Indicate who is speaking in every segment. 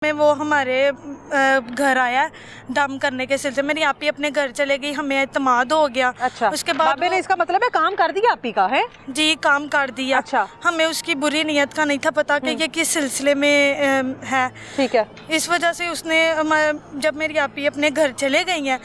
Speaker 1: में वो हमारे घर आया दम करने के सिलसिले में, मेरी आपी अपने घर चले गई, हमें एतमाद हो गया।
Speaker 2: अच्छा,
Speaker 1: उसके बाद
Speaker 2: बाबे ने इसका मतलब है काम कर दिया आपी का है?
Speaker 1: जी काम कर दिया।
Speaker 2: अच्छा,
Speaker 1: हमें उसकी बुरी नीयत का नहीं था पता कि ये किस सिलसिले में है।
Speaker 2: ठीक है।
Speaker 1: इस वजह से उसने जब मेरी आपी अपने घर चले गई हैं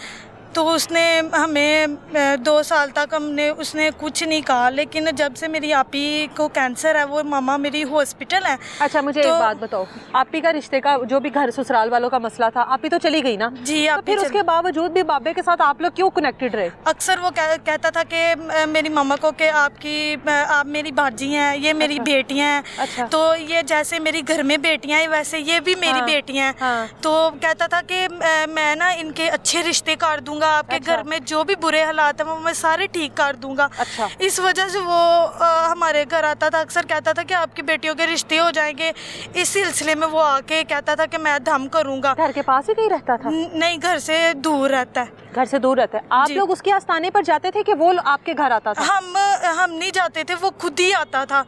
Speaker 1: तो उसने हमें 2 साल तक उसने कुछ नहीं कहा, लेकिन जब से मेरी आपी को कैंसर है, वो मामा मेरी हॉस्पिटल है।
Speaker 2: अच्छा, मुझे एक बात बताओ, आपी का रिश्ते का जो भी घर ससुराल वालों का मसला था, आपी तो चली गई ना?
Speaker 1: जी।
Speaker 2: तो फिर उसके बावजूद भी बाबे के साथ आप लोग क्यों कनेक्टेड रहे?
Speaker 1: अक्सर वो कहता था कि मेरी मामा को कि आप मेरी भाजी हैं, ये मेरी बेटियां हैं।
Speaker 2: अच्छा।
Speaker 1: तो ये जैसे मेरी घर में बेटियां हैं वैसे ये भी मेरी बेटियां हैं।
Speaker 2: हाँ।
Speaker 1: तो कहता था कि मैं ना इनके अच्छे रिश्ते कर दूंगा, आपके
Speaker 2: अच्छा।
Speaker 1: घर में जो भी बुरे हालात हैं वो मैं सारे ठीक कर दूंगा।
Speaker 2: अच्छा।
Speaker 1: इस वजह से वो हमारे घर आता था, अक्सर कहता था कि आपकी बेटियों के रिश्ते हो जाएंगे। इस सिलसिले में वो आके कहता था कि मैं धम करूंगा।
Speaker 2: घर के पास ही कहीं रहता था?
Speaker 1: नहीं, घर से दूर रहता है।
Speaker 2: घर से दूर रहता है। आप लोग उसके आस्थाने पर जाते थे कि वो आपके घर आता था?
Speaker 1: हम नहीं जाते थे, वो खुद ही आता था,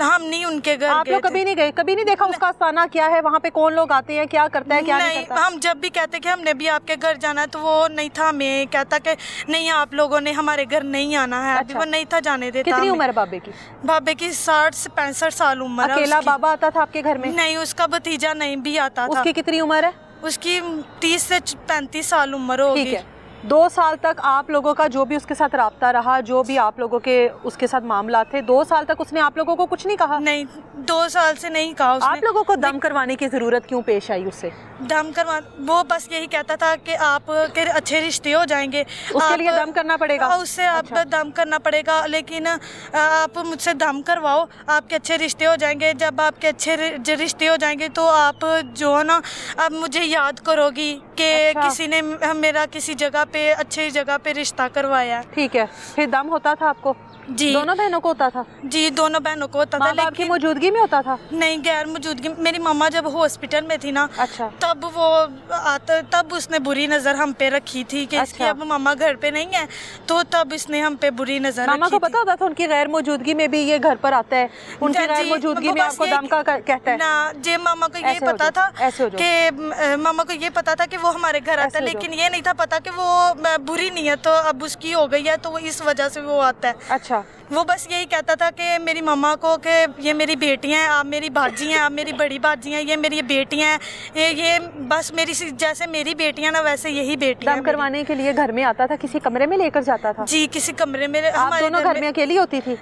Speaker 1: हम नहीं उनके घर।
Speaker 2: आप लोग कभी नहीं गए? कभी नहीं देखा उसका आस्थाना क्या है, वहाँ पे कौन लोग आते हैं, क्या करता है, क्या नहीं करता?
Speaker 1: हम जब भी कहते कि हमने भी आपके घर जाना है तो वो नहीं था, हमें कहता कि नहीं आप लोगों ने हमारे घर नहीं आना है।
Speaker 2: अच्छा।
Speaker 1: अभी वो नहीं था जाने देता।
Speaker 2: कितनी उम्र है बाबे की?
Speaker 1: बाबे की 60 से 65 साल उम्र है।
Speaker 2: अकेला बाबा आता था आपके घर में?
Speaker 1: नहीं, उसका भतीजा नहीं भी आता था।
Speaker 2: उसकी कितनी उम्र है?
Speaker 1: उसकी 30 से 35 साल उम्र होगी।
Speaker 2: ठीक है। 2 साल तक आप लोगों का जो भी उसके साथ राब्ता रहा, जो भी आप लोगों के उसके साथ मामला थे, 2 साल तक उसने आप लोगों को कुछ नहीं कहा?
Speaker 1: नहीं, 2 साल से नहीं कहा उसने।
Speaker 2: आप लोगों को दम करवाने की जरूरत क्यों पेश आई उससे?
Speaker 1: दम करवा, वो बस यही कहता था कि आप के अच्छे रिश्ते हो जाएंगे,
Speaker 2: उसके लिए दम करना पड़ेगा।
Speaker 1: उससे आप दम करना पड़ेगा, लेकिन आप मुझसे दम करवाओ, आपके अच्छे रिश्ते हो जाएंगे। जब आपके अच्छे रिश्ते हो जाएंगे तो आप जो है ना, अब मुझे याद करोगी कि किसी ने मेरा किसी जगह पे अच्छी जगह पे रिश्ता करवाया।
Speaker 2: ठीक है। फिर दम होता था आपको?
Speaker 1: जी।
Speaker 2: दोनों बहनों को होता था?
Speaker 1: जी, दोनों बहनों को होता था।
Speaker 2: माँ बाप की मौजूदगी में होता था?
Speaker 1: नहीं, गैर मौजूदगी। मेरी मामा जब हॉस्पिटल में थी ना,
Speaker 2: अच्छा,
Speaker 1: तब उसने बुरी नजर हम पे रखी थी कि इसकी अब मामा घर पे नहीं है, तो तब इसने हम पे बुरी नजर
Speaker 2: मामा को पता होता था उनकी गैर मौजूदगी में भी ये घर पर आता है, उनकी गैर मौजूदगी में आपको दम का कहता है
Speaker 1: ना? जी, मामा को ये पता था कि मामा को ये पता था कि वो हमारे घर आता है, लेकिन ये नहीं था पता कि वो बुरी नीयत अब उसकी हो गई है, तो वो इस वजह से वो आता है।
Speaker 2: अच्छा।
Speaker 1: वो बस यही कहता था कि मेरी मामा को कि ये मेरी बेटियां हैं, आप मेरी भाजी हैं, आप मेरी बड़ी भाजी हैं, ये मेरी बेटियां हैं, ये बस मेरी जैसे मेरी बेटियां ना वैसे यही बेटियां।
Speaker 2: दम करवाने के लिए घर में आता था, किसी कमरे में लेकर जाता था?
Speaker 1: जी, किसी कमरे में।
Speaker 2: आप दोनों घर में अकेली होती थी?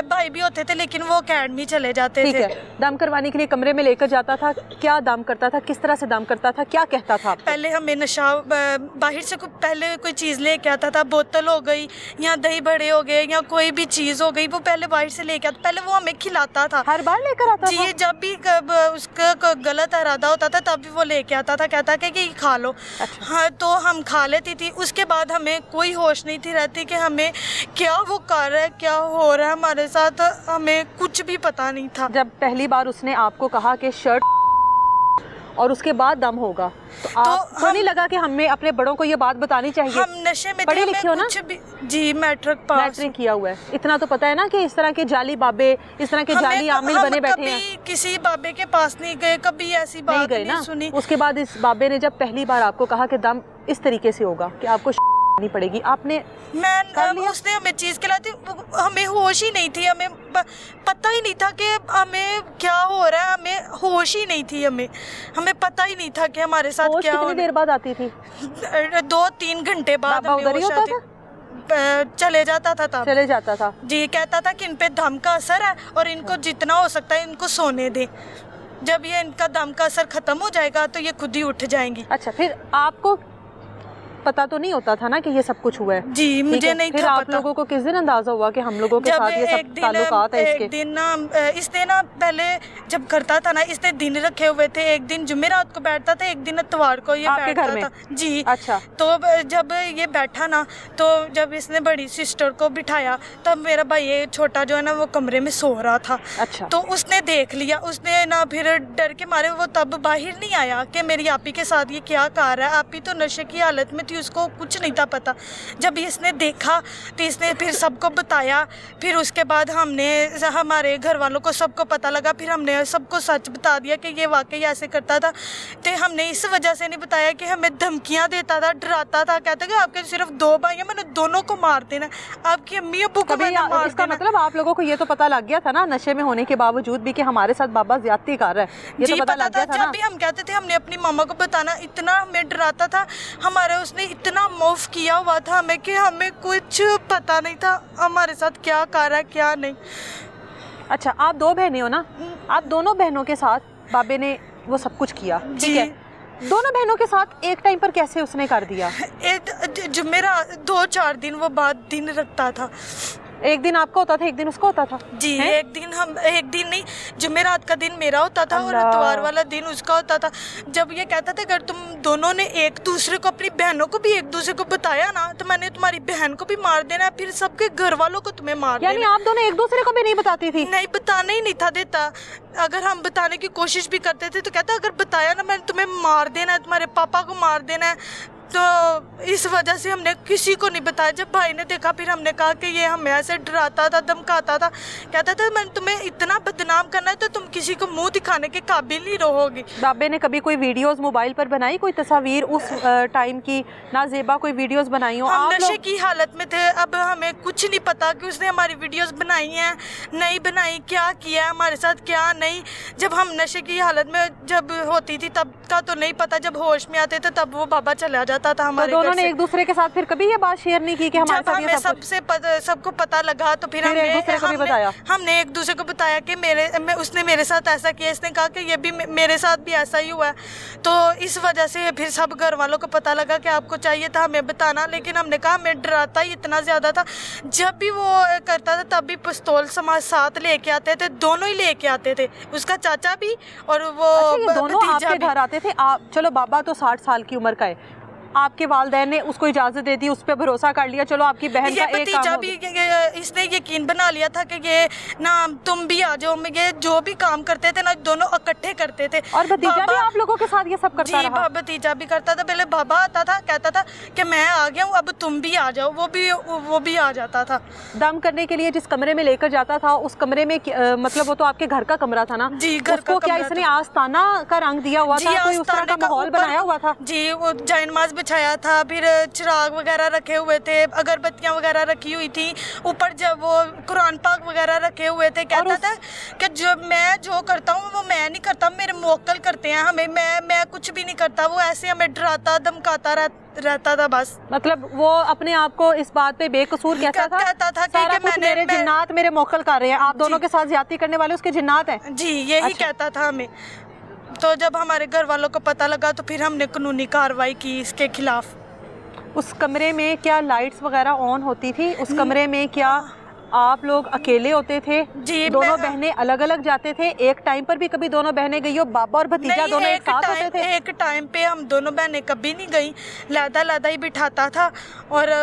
Speaker 1: भाई भी होते थे, लेकिन वो अकेडमी चले जाते थे।
Speaker 2: ठीक है। दम करवाने के लिए कमरे में लेकर जाता था, क्या दम करता था, किस तरह से दम करता था, क्या कहता था?
Speaker 1: पहले हमें नशा बाहर से पहले कोई चीज़ लेके आता था, बोतल हो गई या दही बड़े हो गए या कोई भी चीज़ हो गई, वो पहले बाहर से लेके आता। पहले वो हमें खिलाता था,
Speaker 2: हर बार लेकर आता था?
Speaker 1: जी, जब भी उसका गलत इरादा होता था तब भी वो लेके आता था, कहता कि ये खा लो।
Speaker 2: अच्छा।
Speaker 1: हाँ, तो हम खा लेती थी। उसके बाद हमें कोई होश नहीं थी रहती कि हमें क्या वो कर रहा है, क्या हो रहा है हमारे साथ, हमें कुछ भी पता नहीं था।
Speaker 2: जब पहली बार उसने आपको कहा कि शर्ट और उसके बाद दम होगा, तो आपको नहीं लगा कि हमें अपने बड़ों को ये बात बतानी चाहिए?
Speaker 1: हम नशे में
Speaker 2: पढ़े लिखे हो ना?
Speaker 1: जी, मैट्रिक पास।
Speaker 2: मैट्रिक किया हुआ है, इतना तो पता है ना कि इस तरह के जाली बाबे, इस तरह के जाली आमिल बने बैठे हैं।
Speaker 1: किसी बाबे के पास नहीं गए, कभी ऐसी बात नहीं सुनी।
Speaker 2: उसके बाद इस बाबे ने जब पहली बार आपको कहा कि दम इस तरीके से होगा कि आपको नहीं पड़ेगी, आपने
Speaker 1: उसने हमें चीज खिलाई, हमें होश ही नहीं थी, हमें पता ही नहीं था कि हमें क्या हो रहा है, हमें होश ही नहीं थी, हमें पता ही नहीं था कि हमारे साथ क्या हो रहा है।
Speaker 2: कितनी देर बाद आती थी?
Speaker 1: 2-3 घंटे बाद
Speaker 2: उधर ही होता था?
Speaker 1: चले जाता था तब।
Speaker 2: चले जाता था
Speaker 1: जी, कहता था कि इन पे दम का असर है और इनको जितना हो सकता है इनको सोने दे, जब ये इनका दम का असर खत्म हो जाएगा तो ये खुद ही उठ जाएंगी।
Speaker 2: अच्छा, फिर आपको पता तो नहीं होता था ना कि ये सब कुछ हुआ है?
Speaker 1: जी, मुझे नहीं था
Speaker 2: फिर आप लोगों को किस दिन अंदाजा हुआ कि हम लोगों के साथ ये सब ताल्लुकात है इसके?
Speaker 1: एक दिन ना, इसने ना पहले जब करता था ना, इसने दिन रखे हुए थे, एक दिन जुमेरात को बैठता था, एक दिन इतवार को ये बैठता था। जी।
Speaker 2: अच्छा।
Speaker 1: तो जब ये बैठा ना, तो जब इसने बड़ी सिस्टर को बिठाया तब मेरा भाई ये छोटा जो है ना वो कमरे में सो रहा था।
Speaker 2: अच्छा।
Speaker 1: तो उसने देख लिया, उसने ना फिर डर के मारे वो तब बाहर नहीं आया कि मेरी आपी के साथ ये क्या कर रहा है। आपी तो नशे की हालत में थी, थी, उसको कुछ नहीं था पता। जब इसने देखा तो इसने फिर सबको बताया, फिर उसके बाद हमने हमारे घर वालों को सबको पता लगा, फिर हमने सबको सच बता दिया कि ये वाकई ऐसे करता था। तो हमने इस वजह से नहीं बताया कि हमें धमकियाँ देता था, डराता था, कहता कि आपके सिर्फ 2 भाई हैं, मैंने दोनों को मार देना, आपकी अम्मी अब्बू को मैंने मार
Speaker 2: इसका
Speaker 1: देना।
Speaker 2: मतलब आप लोगों को ये तो पता लग गया था ना नशे में होने के बावजूद भी कि हमारे साथ बाबा ज्यादती कर रहा है, ये
Speaker 1: जी
Speaker 2: तो पता लग गया था ना।
Speaker 1: जब भी हम कहते थे हमने अपनी मामा को बताना, इतना हमें डराता था, हमारे उसने इतना मौफ किया हुआ था हमें कि हमें कुछ पता नहीं था हमारे साथ क्या कर रहा है क्या नहीं।
Speaker 2: अच्छा, आप 2 बहनें हो ना, आप दोनों बहनों के साथ बाबे ने वो सब कुछ किया, ठीक है? दोनों बहनों के साथ एक टाइम पर कैसे उसने कर दिया?
Speaker 1: जो मेरा 2-4 दिन वो बाद दिन रखता था,
Speaker 2: एक दिन आपका होता था, एक दिन उसका होता था
Speaker 1: जी।
Speaker 2: है?
Speaker 1: एक दिन नहीं, जुमेरात का दिन मेरा होता था और इतवार वाला दिन उसका होता था। जब ये कहता था अगर तुम दोनों ने एक दूसरे को, अपनी बहनों को भी एक दूसरे को बताया ना तो मैंने तुम्हारी बहन को भी मार देना, फिर सबके घर वालों को तुम्हें मार देना।
Speaker 2: यानी आप दोनों एक दूसरे को भी नहीं बताती थी?
Speaker 1: नहीं, बताने ही नहीं था देता। अगर हम बताने की कोशिश भी करते थे तो कहता अगर बताया ना मैंने तुम्हें मार देना है, तुम्हारे पापा को मार देना है। तो इस वजह से हमने किसी को नहीं बताया। जब भाई ने देखा फिर हमने कहा कि ये हमें ऐसे डराता था, धमकाता था, कहता था मैंने तुम्हें इतना बदनाम करना है तो तुम किसी को मुंह दिखाने के काबिल नहीं रहोगी।
Speaker 2: बाबे ने कभी कोई वीडियोस मोबाइल पर बनाई, कोई तस्वीर उस टाइम की, ना ज़ेबा कोई वीडियोस बनाई हो?
Speaker 1: हम नशे की हालत में थे, अब हमें कुछ नहीं पता कि उसने हमारी वीडियोस बनाई हैं नहीं बनाई, क्या किया हमारे साथ क्या नहीं। जब हम नशे की हालत में जब होती थी तब का तो नहीं पता, जब होश में आते थे तब वो बाबा चला जाता था हमारे
Speaker 2: तो दोनों
Speaker 1: घर
Speaker 2: ने
Speaker 1: से।
Speaker 2: एक दूसरे के साथ फिर कभी ये बात शेयर नहीं की कि हमारे
Speaker 1: जब
Speaker 2: साथ ये
Speaker 1: हमें
Speaker 2: सब कुछ?
Speaker 1: सबको पता लगा तो फिर
Speaker 2: एक दूसरे को भी बताया?
Speaker 1: हमने एक दूसरे को बताया कि उसने मेरे साथ ऐसा किया, इसने कहा कि ये भी मेरे साथ भी ऐसा ही हुआ है। तो इस वजह से फिर सब घर वालों को पता लगा कि आपको चाहिए था हमें बताना, लेकिन हमने कहा हमें डराता ही इतना ज़्यादा था। जब भी वो करता था तब भी पिस्तौल साथ लेके आते थे, दोनों ही लेके आते थे, उसका चाचा भी और वो
Speaker 2: अच्छा, ये दोनों
Speaker 1: भतीजा
Speaker 2: आपके
Speaker 1: भी।
Speaker 2: घर आते थे? आप चलो बाबा तो 60 साल की उम्र का है, आपके वालिदैन ने उसको इजाजत दे दी, उस पर भरोसा कर लिया, चलो आपकी बहन
Speaker 1: ये
Speaker 2: का एक
Speaker 1: भतीजा
Speaker 2: काम
Speaker 1: भी इसने यकीन बना लिया था कि ये ना तुम भी आ जाओ, ये जो भी काम करते थे ना दोनों इकट्ठे करते थे।
Speaker 2: और भतीजा भी आप लोगों के साथ ये सब करता
Speaker 1: जी,
Speaker 2: रहा?
Speaker 1: भतीजा भी करता था। पहले बाबा आता था, कहता था कि मैं आ गया हूँ अब तुम भी आ जाओ, वो भी आ जाता था।
Speaker 2: दम करने के लिए जिस कमरे में लेकर जाता था उस कमरे में मतलब वो तो आपके घर का कमरा था ना?
Speaker 1: जी, घर
Speaker 2: उसको
Speaker 1: का
Speaker 2: क्या
Speaker 1: कमरा
Speaker 2: इसने
Speaker 1: था।
Speaker 2: आस्ताना का रंग दिया हुआ
Speaker 1: जी,
Speaker 2: था, कोई उस तरह का माहौल बनाया हुआ था?
Speaker 1: जी, वो जायनमाज बिछाया था, फिर चिराग वगैरह रखे हुए थे, अगरबत्तियां वगैरह रखी हुई थी, ऊपर जब वो कुरान पाक वगैरह रखे हुए थे। कहता था कि मैं जो करता हूँ वो मैं नहीं करता, मेरे मुवक्किल करते हैं हमें, मैं कुछ भी नहीं करता। वो ऐसे हमें डराता धमकाता रहता था बस।
Speaker 2: मतलब वो अपने आप को इस बात पे बेकसूर कहता था कि सारा कुछ मेरे जिन्नात मेरे मोक्कल कर रहे हैं, आप दोनों के साथ ज्यादती करने वाले उसके जिन्नात हैं?
Speaker 1: जी, यही कहता था हमें। तो जब हमारे घर वालों को पता लगा तो फिर हमने कानूनी कार्रवाई की इसके खिलाफ।
Speaker 2: उस कमरे में क्या लाइट्स वगैरह ऑन होती थी? उस कमरे में क्या आप लोग अकेले होते थे?
Speaker 1: जी,
Speaker 2: दोनों बहनें अलग अलग जाते थे? एक टाइम पर भी कभी दोनों बहनें गई हो? बाबा और भतीजा दोनों एक साथ होते थे?
Speaker 1: एक टाइम पे हम दोनों बहनें कभी नहीं गई, लादा ही बिठाता था और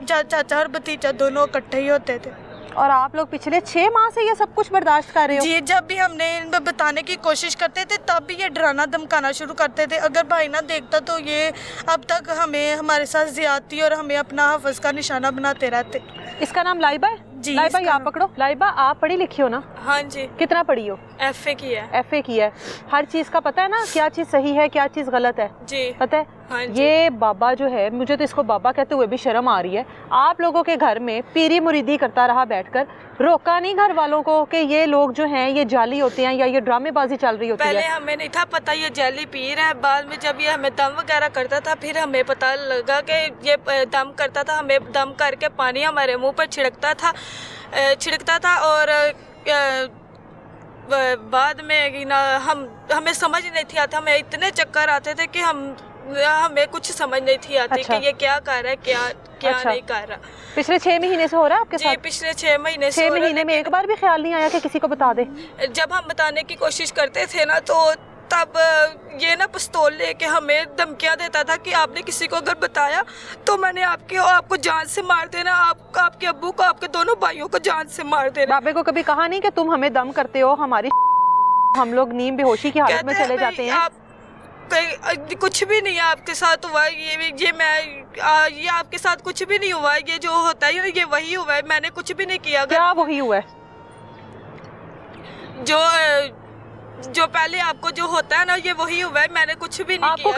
Speaker 1: चाचा और भतीजा दोनों इकट्ठे ही होते थे।
Speaker 2: और आप लोग पिछले 6 माह से ये सब कुछ बर्दाश्त कर रहे हो?
Speaker 1: जी, जब भी हमने इनको बताने की कोशिश करते थे तब भी ये डराना धमकाना शुरू करते थे। अगर भाई ना देखता तो ये अब तक हमें हमारे साथ ज्यादती और हमें अपना हफ्ज़ का निशाना बनाते रहते।
Speaker 2: इसका नाम लाइबा है?
Speaker 1: जी,
Speaker 2: लाइबा, ये आप पकड़ो। लाइबा, आप पढ़ी लिखी हो ना?
Speaker 1: हाँ जी।
Speaker 2: कितना पढ़ी हो?
Speaker 1: FA की है।
Speaker 2: FA की है। हर चीज़ का पता है ना, क्या चीज़ सही है क्या चीज़ गलत है?
Speaker 1: जी,
Speaker 2: पता है?
Speaker 1: हाँ जी।
Speaker 2: ये बाबा जो है, मुझे तो इसको बाबा कहते हुए भी शर्म आ रही है। आप लोगों के घर में पीरी मुरीदी करता रहा बैठकर, रोका नहीं घर वालों को कि ये लोग जो हैं ये जाली होते हैं या ये ड्रामेबाजी चल रही होती है?
Speaker 3: पहले हमें नहीं था पता ये जाली पीर है, बाद में जब ये हमें दम वगैरह करता था फिर हमें पता लगा कि ये दम करता था। हमें दम करके पानी हमारे मुंह पर छिड़कता था और बाद में ना हमें समझ नहीं थी आता, हमें इतने चक्कर आते थे कि हमें कुछ समझ नहीं थी आती।
Speaker 2: अच्छा।
Speaker 3: कि ये क्या कर रहा है क्या
Speaker 2: अच्छा।
Speaker 3: नहीं कर रहा।
Speaker 2: पिछले 6 महीने से हो रहा है आपके
Speaker 3: जी,
Speaker 2: साथ?
Speaker 3: पिछले 6 महीने से
Speaker 2: 6
Speaker 3: हो रहा है,
Speaker 2: महीने में एक बार भी ख्याल नहीं आया कि किसी को बता दे?
Speaker 3: जब हम बताने की कोशिश करते थे ना तो तब ये ना पिस्तौल लेके हमें धमकियां देता था कि आपने किसी को अगर बताया तो मैंने आपको जान से मार देना, आपके अब्बू को, आपके दोनों भाइयों को जान से मार देना।
Speaker 2: बाबे को कभी कहा नहीं कि तुम हमें दम करते हो, हमारी हम लोग नींद बेहोशी की हालत में चले जाते हैं?
Speaker 3: आप कुछ भी नहीं आपके साथ हुआ, ये आपके साथ कुछ भी नहीं हुआ, ये जो होता है ये वही हुआ है, मैंने कुछ भी नहीं किया।
Speaker 2: क्या वही हुआ है?
Speaker 3: जो पहले आपको जो होता है ना ये वही हुआ है, मैंने कुछ भी नहीं
Speaker 2: आपको
Speaker 3: किया।